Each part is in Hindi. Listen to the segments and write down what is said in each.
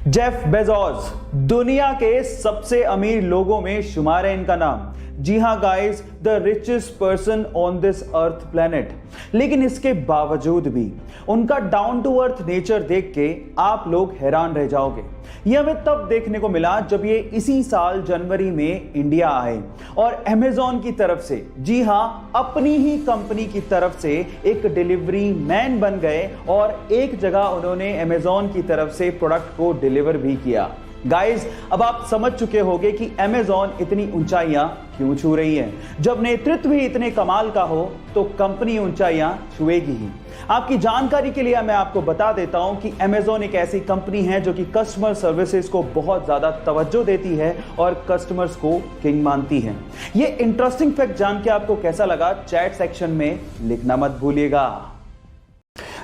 जेफ बेजोस दुनिया के सबसे अमीर लोगों में शुमार है इनका नाम। जी हां guys, the richest person on this earth planet. लेकिन इसके बावजूद भी उनका डाउन टू अर्थ नेचर देख के आप लोग हैरान रह जाओगे। यह हमें तब देखने को मिला जब ये इसी साल जनवरी में इंडिया आए और अमेज़न की तरफ से, जी हां, अपनी ही कंपनी की तरफ से एक डिलीवरी मैन बन गए और एक जगह उन्होंने अमेज़न की तरफ से प्रोडक्ट को डिलीवर भी किया। गाइस, अब आप समझ चुके होंगे कि अमेज़न इतनी ऊंचाइयां क्यों छू रही है। जब नेतृत्व ही इतने कमाल का हो तो कंपनी ऊंचाइयां छुएगी ही। आपकी जानकारी के लिए मैं आपको बता देता हूं कि अमेज़न एक ऐसी कंपनी है जो कि कस्टमर सर्विसेज को बहुत ज्यादा तवज्जो देती है और कस्टमर्स को किंग मानती है। ये इंटरेस्टिंग फैक्ट जान के आपको कैसा लगा, चैट सेक्शन में लिखना मत भूलिएगा।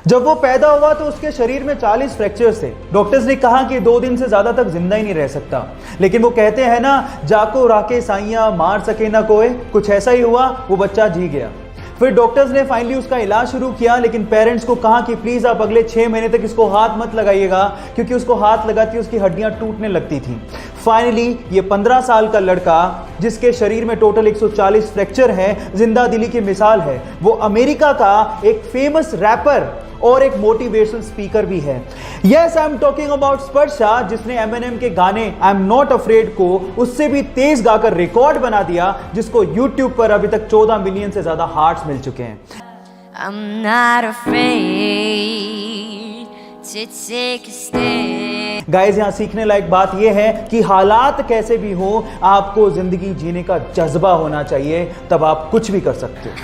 जब वो पैदा हुआ तो उसके शरीर में 40 फ्रैक्चर्स थे। डॉक्टर्स ने कहा कि 2 दिन से ज्यादा तक जिंदा ही नहीं रह सकता। लेकिन वो कहते हैं ना, जाको राके साइया मार सके ना कोई, कुछ ऐसा ही हुआ, वो बच्चा जी गया। फिर डॉक्टर्स ने फाइनली उसका इलाज शुरू किया, लेकिन पेरेंट्स को कहा कि प्लीज आप अगले 6 महीने तक इसको हाथ मत लगाइएगा, क्योंकि उसको हाथ लगाती उसकी हड्डियां टूटने लगती थी। फाइनली ये 15 साल का लड़का, जिसके शरीर में टोटल 140 फ्रैक्चर है, जिंदा दिली की मिसाल है। वो अमेरिका का एक फेमस रैपर और एक मोटिवेशनल स्पीकर भी है। Yes, I am talking about Sparsha, जिसने एमिनेम के गाने आई एम नॉट अफ्रेड को उससे भी तेज गाकर रिकॉर्ड बना दिया, जिसको यूट्यूब पर अभी तक 14 मिलियन से ज्यादा हार्ट्स मिल चुके हैं। I'm not afraid to take a stand. Guys, यहां सीखने लायक बात यह है कि हालात कैसे भी हो, आपको जिंदगी जीने का जज्बा होना चाहिए, तब आप कुछ भी कर सकते हो।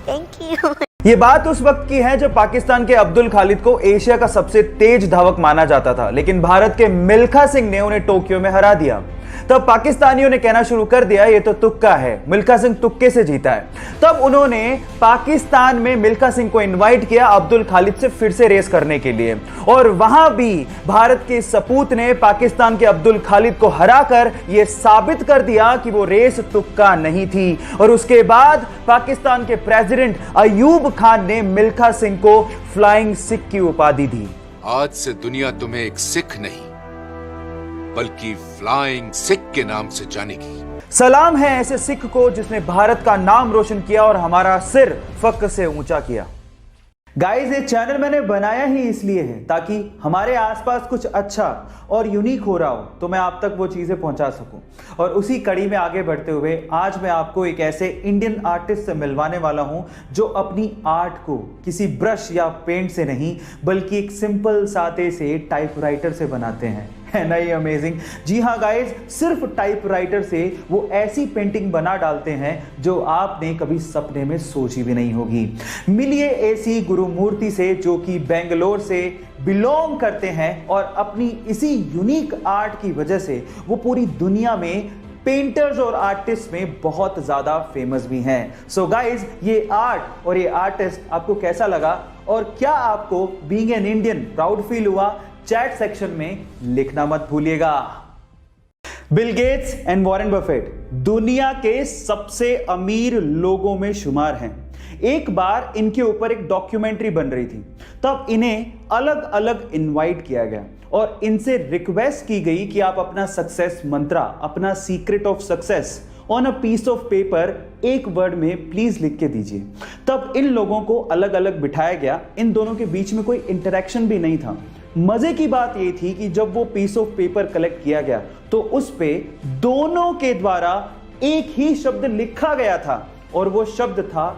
Thank you. ये बात उस वक्त की है जब पाकिस्तान के अब्दुल खालिद को एशिया का सबसे तेज धावक माना जाता था, लेकिन भारत के मिल्खा सिंह ने उन्हें टोक्यो में हरा दिया। तब पाकिस्तानियों ने कहना शुरू कर दिया, ये तो तुक्का है, मिल्खा सिंह तुक्के से जीता है। तब उन्होंने पाकिस्तान में मिल्खा सिंह को इनवाइट किया अब्दुल खालिद से फिर से रेस करने के लिए, और वहां भी भारत के सपूत ने पाकिस्तान के अब्दुल खालिद को हराकर यह साबित कर दिया कि वो रेस तुक्का नहीं थी। और उसके बाद पाकिस्तान के प्रेसिडेंट अयूब खान ने मिल्खा सिंह को फ्लाइंग सिख की उपाधि दी। आज से दुनिया तुम्हें एक सिख नहीं बल्कि फ्लाइंग सिख के नाम से जानेगी। सलाम है ऐसे सिख को जिसने भारत का नाम रोशन किया और हमारा सिर फख्र से ऊंचा किया। गाइस, ये चैनल मैंने बनाया ही इसलिए है ताकि हमारे आसपास कुछ अच्छा और यूनिक हो रहा हो तो मैं आप तक वो चीजें पहुंचा सकूं। और उसी कड़ी में आगे बढ़ते हुए आज मैं आपको एक ऐसे इंडियन आर्टिस्ट से मिलवाने वाला हूं जो अपनी आर्ट को किसी ब्रश या पेंट से नहीं बल्कि एक सिंपल सादे से टाइपराइटर से बनाते हैं। है ना ये अमेजिंग? जी हाँ गाइस, सिर्फ टाइपराइटर से वो ऐसी पेंटिंग बना डालते हैं जो आपने कभी सपने में सोची भी नहीं होगी। मिलिए ऐसी गुरुमूर्ति से जो कि बेंगलोर से बिलोंग करते हैं और अपनी इसी यूनिक आर्ट की वजह से वो पूरी दुनिया में पेंटर्स और आर्टिस्ट में बहुत ज्यादा फेमस भी हैं। सो गाइस, ये आर्ट और ये आर्टिस्ट आपको कैसा लगा और क्या आपको being an Indian proud feel हुआ? चैट सेक्शन में लिखना मत भूलिएगा। Bill Gates and Warren Buffett दुनिया के सबसे अमीर लोगों में शुमार हैं। एक बार इनके ऊपर एक डॉक्यूमेंट्री बन रही थी, तब इन्हें अलग अलग इनवाइट किया गया और इनसे रिक्वेस्ट की गई कि आप अपना सक्सेस मंत्रा, अपना secret of success on a piece of paper एक वर्ड में प्लीज लिख के दीजिए। तब इन लोगों को अलग अलग बिठाया गया। इन दोनों के बीच में कोई इंटरेक्शन भी नहीं था। मजे की बात यह थी कि जब वो पीस ऑफ पेपर कलेक्ट किया गया तो उस पे दोनों के द्वारा एक ही शब्द लिखा गया था और वो शब्द था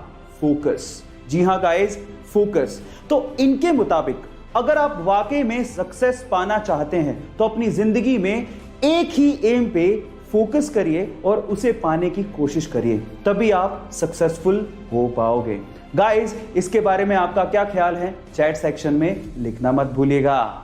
फोकस। जी हां गाइस, फोकस। तो इनके मुताबिक अगर आप वाकई में सक्सेस पाना चाहते हैं तो अपनी जिंदगी में एक ही एम पे फोकस करिए और उसे पाने की कोशिश करिए, तभी आप सक्सेसफुल हो पाओगे। गाइस, इसके बारे में आपका क्या ख्याल है? चैट सेक्शन में लिखना मत भूलिएगा।